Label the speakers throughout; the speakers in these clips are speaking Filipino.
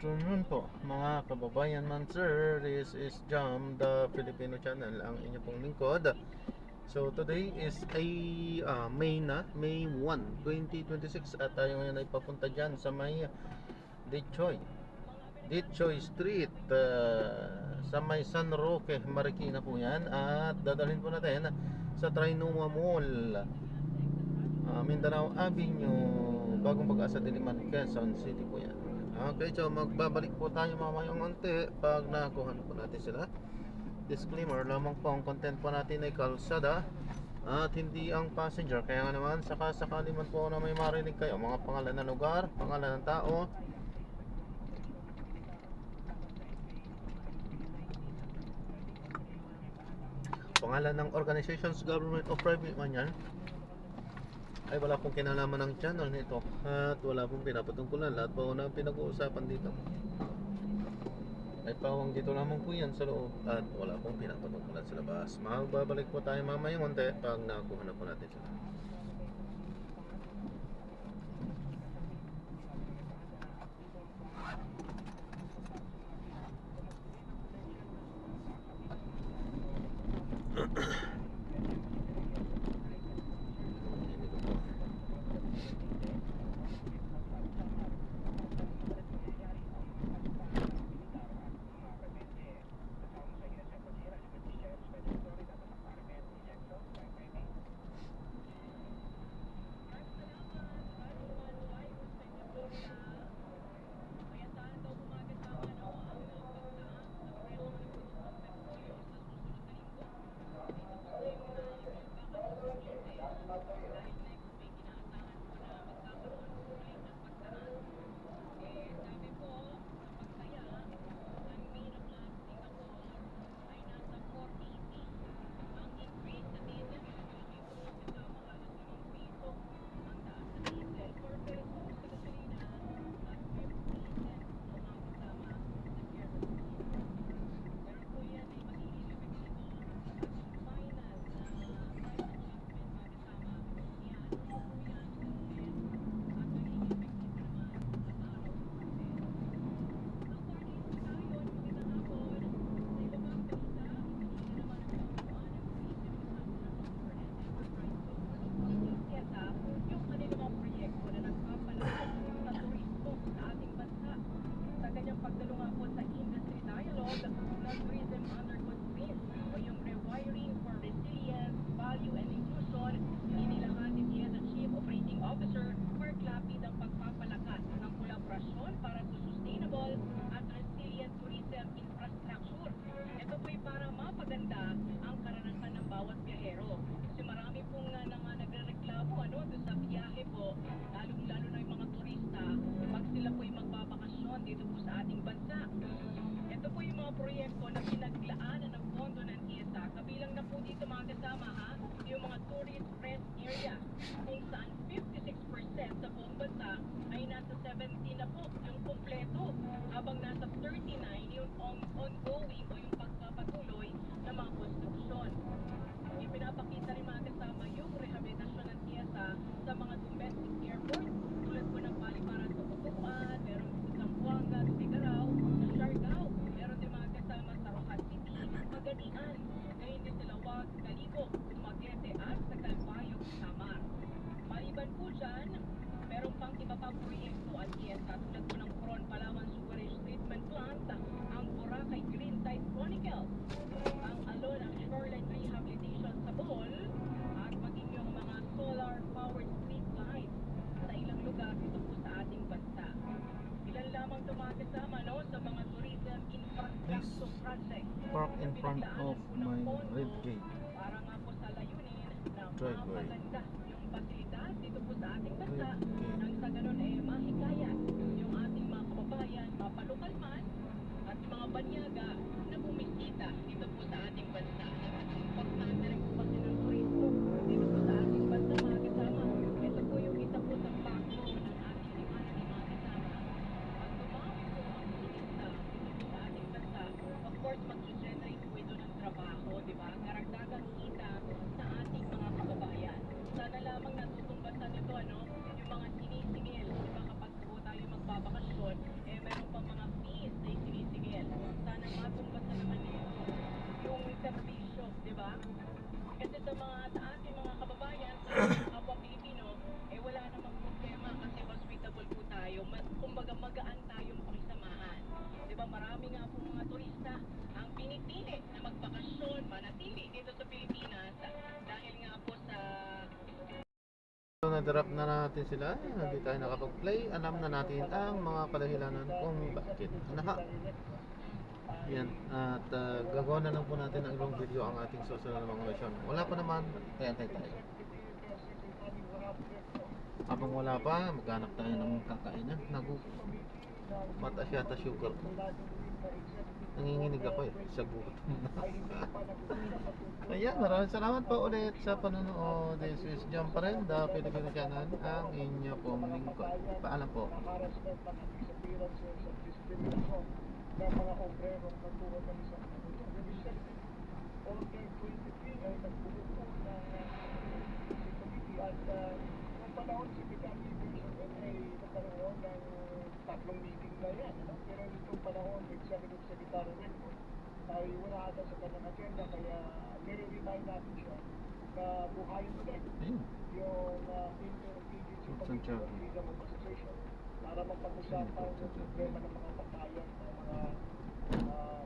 Speaker 1: afternoon po mga kababayan man sir. This is Jam, the Filipino channel, ang inyo pong lingkod. So today is May 1, 2026 at tayo ngayon ay papunta dyan sa may Ditchoy Street, sa may San Roque, Marikina po yan. At dadalhin po natin sa Trinoma Mall, Mindanao Avenue, Bagong Pag-asa, Diliman, Quezon City po yan. Okay, so magbabalik po tayo mamayang onti pag nakuha na po natin sila. Disclaimer lamang po, ang content po natin ay kalsada at hindi ang passenger. Kaya nga naman, sakali man po na may marinig kayo mga pangalan ng lugar, pangalan ng tao, pangalan ng organizations, government o private man yan, ay wala pong kinalaman ng channel nito at wala pong pinapatungkulan. Lahat po na pinag-uusapan dito ay pawang dito lamang po yan sa loob at wala pong pinapatungkulan sa labas. Magbabalik po tayo mamayang unti pag nakuha na po natin sila.
Speaker 2: Proyekto na pinaglaanan ng pondo ng ESA, kabilang na po dito mga kasama yung mga tourist rest area, kung saan 56% sa buong bansa ay nasa 17 na po yung kompleto, habang nasa 39 yung ongoing o yung pagpapatuloy ng mga konstruksyon. Ipinapakita rin mga kasama yung rehabilitasyon ng ESA sa mga domestic airport, tulad po ng Paliparan sa Butuan, meron po sa Zamboanga, Sigarao, sa Siargao, meron din mga kasama sa Rojas City, Maganingan, ngayon din sa Lawag, Calibo, Dumaguete at sa Calbayog, Samar. Maliban po dyan, meron pang iba pang proyekto at ESA tulad po ng Coron Palawan Sewerage Treatment Plant, ang Boracay Green Tide Chronicle, ang Alon ang Shoreline Rehabilitation sa Bohol, at maging yung mga solar powered street lights sa ilang lugar dito po sa ating bansa. Ilan lamang tumakasama sa mga tourism infrastructure project.
Speaker 1: Park in front of my red gate.
Speaker 2: Para nga po sa layunin na
Speaker 1: Driveway.
Speaker 2: mapaganda yung pasilidad dito po sa ating bansa, nang sa ganun mahikayan yung ating mga kababayan, mapalokal man at mga banyaga na bumisita dito po sa ating bansa. Importante rin po kasi ng turismo dito po sa ating bansa mga kasama. Ito po yung isa po sa backbone ng ating economy mga kasama. Pag dumami po ang turista dito po sa ating bansa, of course mag-generate po ito ng trabaho, di ba? Karagdagang kita sa ating mga kababayan. Sana lamang natutumbasan nito yung mga sinisingil, di ba, kapag po tayo magbabakasyon, meron pang mga ba? Kasi sa ating mga kababayan, sa kapwa Pilipino, wala namang problema kasi hospitable po tayo. Kumbaga magaan tayong pakisamahan. Di ba, marami nga po mga turista ang pinipili na magbakasyon, manatili dito sa Pilipinas dahil nga po sa
Speaker 1: So, na-drop na natin sila, hindi tayo nakapag-play. Alam na natin ang mga kadahilanan kung bakit. Naha. Yan. At gagawa na lang po natin ng ibang video ang ating susunod na mga mission. Wala pa naman, antay tayo. Habang wala pa, maghanap tayo ng kakainan. Mataas yata sugar ko. Nanginginig ako sa gutom na. Ayan, maraming salamat po ulit sa panonood. This is John Parenda, Filipino Channel, ang inyo pong lingkod. Paalam po.
Speaker 3: ng mga obrerong katulad ng isang order 23 ay nagbubuo ng committee at noong panahon si Secretary Wilson ay nagkaroon ng tatlong meeting na yan, ano? Pero nitong panahon Executive Secretary Wilson ay wala ata sa kanyang agenda kaya nire-remind natin siya na buhayin ulit yung Interagency Committee on Freedom of Association para mapag-usapan yung problema ng mga patayan ng mga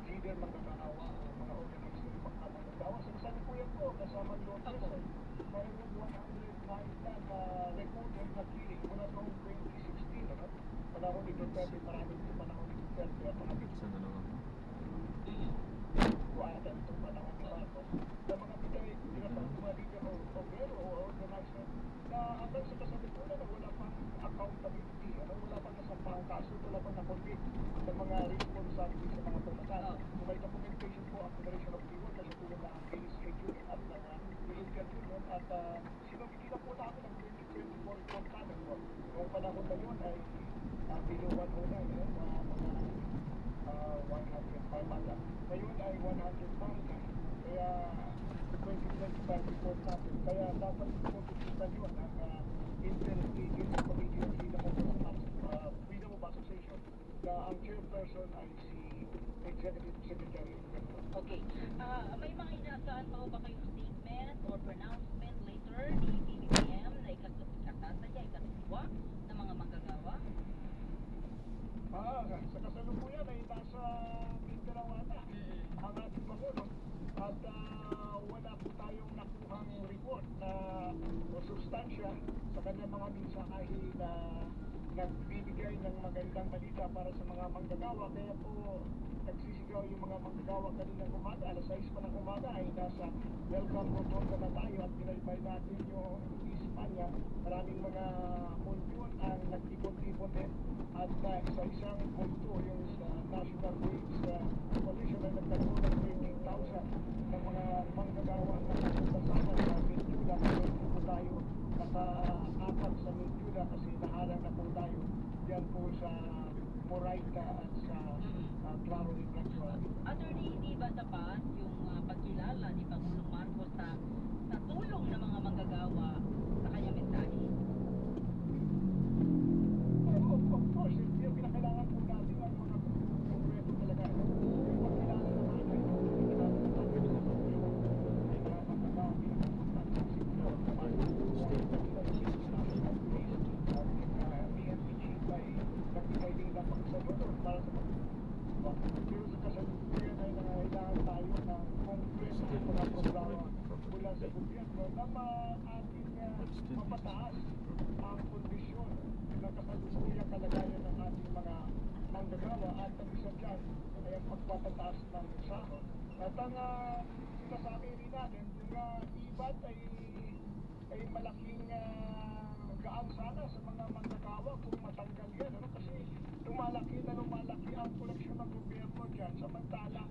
Speaker 3: leader magkakaawa o mga organized na pagkakagawa. So kasalukuyan po kasama yung Lopez mayroong 109 na recorded na killing mula noong 2016, ano? Panahon ni Duterte, maraming yung panahon ni Duterte at maraming buhatan itong panahon ni Marcos na mga pinapang mga leader o obrero o organizer na hanggang sa kasalukuyan na wala pang accountability, ano? Wala pang kasampahang kaso, wala pang na-convict ng mga responsibility sa mga pagkakataon. Kung may documentation po ang Federation of Reward kasi tulad na ang case schedule at ng European Union at sinubigila po namin ang 2024 report namin po. Noong panahon na yun ay below 109, mga 105 ata. Ngayon ay 109. Kaya 2025 report natin. Kaya dapat po tutunan yun ang Interagency Committee on Freedom of Association na ang chairperson ay si Executive Secretary.
Speaker 2: Okay. May mga inaasahan pa ba kayong statement or pronouncement later ni BBM na ikatutwa ng mga manggagawa?
Speaker 3: Sa kasalukuyan ay nasa Mindanao ata ang ating Pangulo at wala po tayong nakuhang report na o sustansya sa kanyang mga mensahe na nagbibigay ng magandang balita para sa mga manggagawa. Kaya po nagsisigaw yung mga manggagawa kaninang umaga, alas 6 pa ng umaga ay nasa welcome rotonda na tayo at pinaybay natin yung Espanya. Maraming mga multo ang nagtipon-tipon din at isa-isang multo yung National Waves Coalition ay nagkaroon ng 13,000 ng mga manggagawa na kasama sa Mindula. Ngayon po tayo naka-apat sa Mindula kasi naharang na po tayo yan po sa Moraita at sa Claro de Blanco.
Speaker 2: Attorney, hindi ba sapat yung pagkilala ni Pangulong Marcos sa tulong ng mga manggagawa sa kanyang mensahe?
Speaker 3: Of course, yung pinakailangan po natin ang mga konkreto talaga. Yung pagkilala naman ay para sa pero sa kasalukuyan ay nangailangan tayo ng konkreto ng mga programa mula sa gobyerno na ating mapataas ang kondisyon ng kasalukuyang kalagayan ng ating mga manggagawa at ang isa dyan ay ang pagpapataas ng sahod. At ang sinasabi rin natin, yung ibat ay malaking gaan sana sa mga manggagawa kung matanggal yan, ano? Kasi lumalaki ang koleksyon ng gobyerno dyan samantala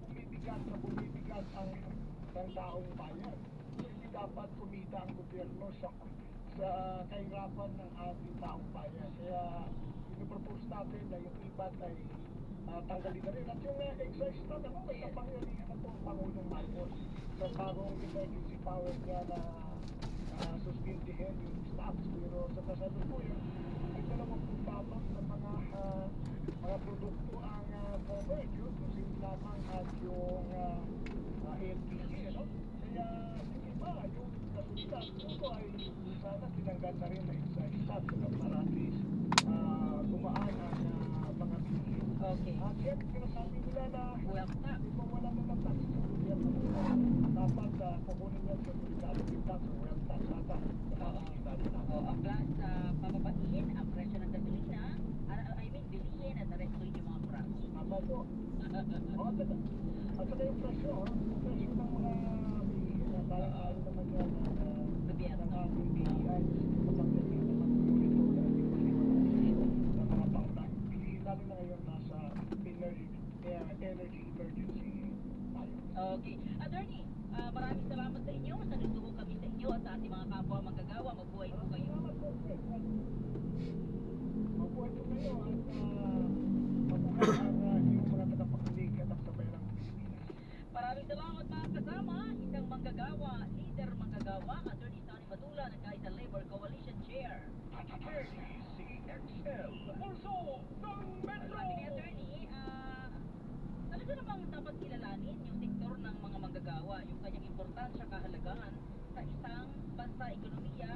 Speaker 3: bumibigat ang taong bayan. So hindi dapat kumita ang gobyerno sa kahirapan ng ating taong bayan. Kaya pinipropose natin na yung ibat ay tanggalin na rin. At yung excise na may kapangyarihan na po ang Pangulong Marcos sa bagong emergency power niya na suspindihin yung stocks. Pero sa kasalukuyan ito naman po tabang ng mga produkto ang covered yun. Kasi lamang at yung LPG, ano? yung iba, yung kasundan, ito ay sana tinanggal na rin na isa para at least gumaan ang mga bilihin.
Speaker 2: Okay.
Speaker 3: At yan, sinasabi nila na
Speaker 2: Well,
Speaker 3: kung wala na ng tax sa gobyerno, dapat kukunin yan sa solidarity tax o wealth tax ata.
Speaker 2: Ang plus, papapatiin ang presyo ng gasolina, I mean, bilihin at arestuin yung mga crabs.
Speaker 3: Tama po. At saka yung presyo ng mga bilihin na tayo naman yan
Speaker 2: Gobyerno.
Speaker 3: ng ating BPI kapagdating ng mga unit o ng mga pangulang bilihin, lalo na ngayon nasa energy emergency tayo.
Speaker 2: Okay. Attorney, maraming salamat sa inyo. Saludo kami sa inyo at sa ating mga kapwa manggagawa. Mabuhay po kayo.
Speaker 3: Salamat po, Fred. Mabuhay po kayo at mabuhay ang iyong mga tagapakinig at ang sabayang Pilipinas.
Speaker 2: Maraming salamat mga kasama. Isang manggagawa, leader manggagawa, Attorney Sonny Batula ng Kaisa Labor Coalition Chair.
Speaker 3: KCXL, Pulso ng Metro!
Speaker 2: Sabi ni Attorney, talaga namang dapat kilalanin yung sektor ng mga manggagawa, yung kanyang importansya, kahalagahan sa isang bansa, ekonomiya,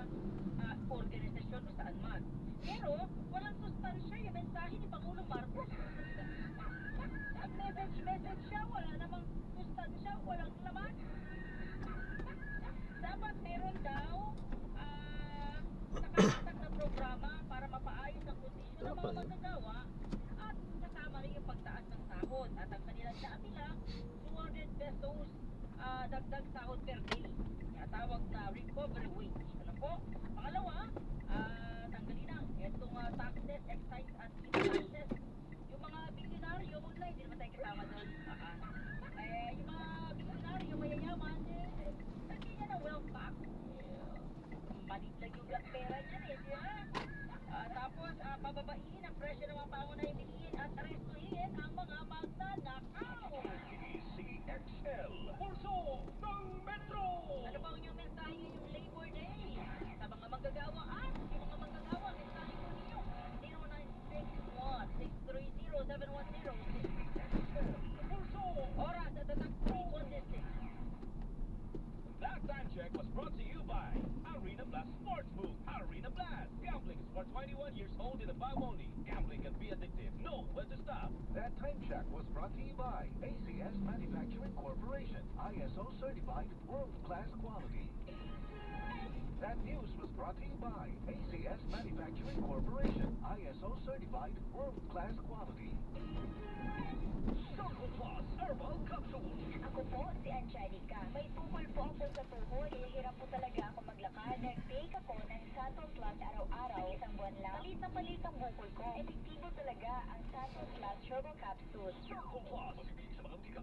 Speaker 2: organisasyon o saan man. Pero walang sustansya yung mensahe ni Pangulong Marcos. Ang message siya, wala namang sustansya, walang laman. Dapat meron daw nakatatag na programa para mapaayos ang kondisyon ng mga manggagawa at kasama rin yung pagtaas ng sahod at ang kanilang naabila 200 pesos dagdag sahod per day. Tawag na recovery wage. Ano po? Pangalawa, tanggalin na itong taxes, excise at taxes. Yung mga bilyonaryo, huwag na, hindi naman tayo kasama doon. Yung mga bilyonaryo, mayayaman, lagyan niya ng wealth tax. Malit lang yung pera niya, di ba? Tapos, pababaiin ang presyo ng mga pangunahing bilihin at arestuhin ang mga magnanakaw.
Speaker 3: KCXL, Pulso ng Metro!
Speaker 2: Ano ba ang inyong mensahe ngayong Labor Day? Sa mga manggagawa at yung mga manggagawa, mensahe ko ninyo. 0961-630-7106.
Speaker 3: Pulso!
Speaker 2: Oras at atak 3:26.
Speaker 4: That time check was brought to you by Arena Blast Sportsbook. Arena Blast. Gambling is for 21 years old and above only. Gambling can be addictive. Know when to stop.
Speaker 5: That time check was brought to you by ACS Manufacturing Corporation, ISO certified world-class quality. That news was brought to you by ACS Manufacturing Corporation, ISO certified world-class quality.
Speaker 4: Circle Plus Herbal Capsules.
Speaker 6: Ako po si Angelica. May tukol po ako sa tuhod. Hirap po talaga ako maglakad. Nag-take ako ng Saturn Plus araw-araw. Isang buwan lang. Palit na palit ang bukol ko. Epektibo talaga ang Saturn Plus Herbal Capsule.
Speaker 4: Circle Plus. Sa mga tika.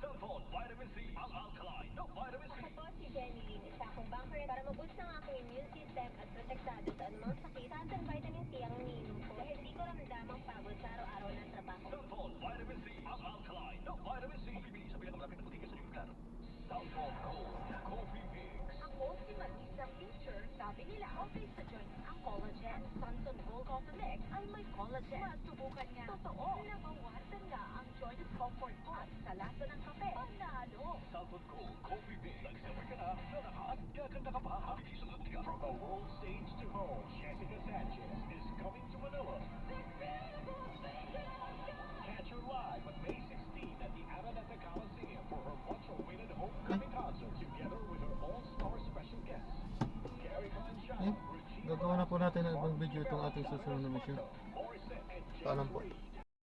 Speaker 4: Cellphone Vitamin C. Ang alkaline ng Vitamin C.
Speaker 6: Ako po si Jenny Lynn. Isa akong banker para maboost ang aking immune system at protektado sa anumang sakit. Saturn Vitamin C ang iniinom ko. Dahil hindi ko ramdam ang pagod sa araw-araw ng trabaho.
Speaker 4: Cellphone Vitamin C. Ang alkaline ng Vitamin C. Mabibili sa pinakamalapit na butika sa New York. Cellphone Gold. Coffee Mix.
Speaker 6: Ako si Marisa Fisher. Sabi nila, okay sa joint ang collagen. Santon Gold Coffee Mix ay may collagen. Masubukan nga. Totoo. Nabawasan nga ang joint discomfort ko. At sa lasa ng kape, panalo.
Speaker 4: Cellphone Gold. Coffee Mix. Nag-silver ka na. Nalakas. Gaganda ka pa. Mabibili sa mga butika.
Speaker 5: From the world stage to home, Jessica Sanchez is coming to Manila. Catch her live on May 16 at the Araneta Coliseum for her much-awaited homecoming concert together with her all-star special guests. Gary Conchal, Regina
Speaker 1: Gagawa na po natin ng ibang video itong ating susunod na mission.
Speaker 5: Morissette, and
Speaker 1: Paalam po.
Speaker 5: James Reid.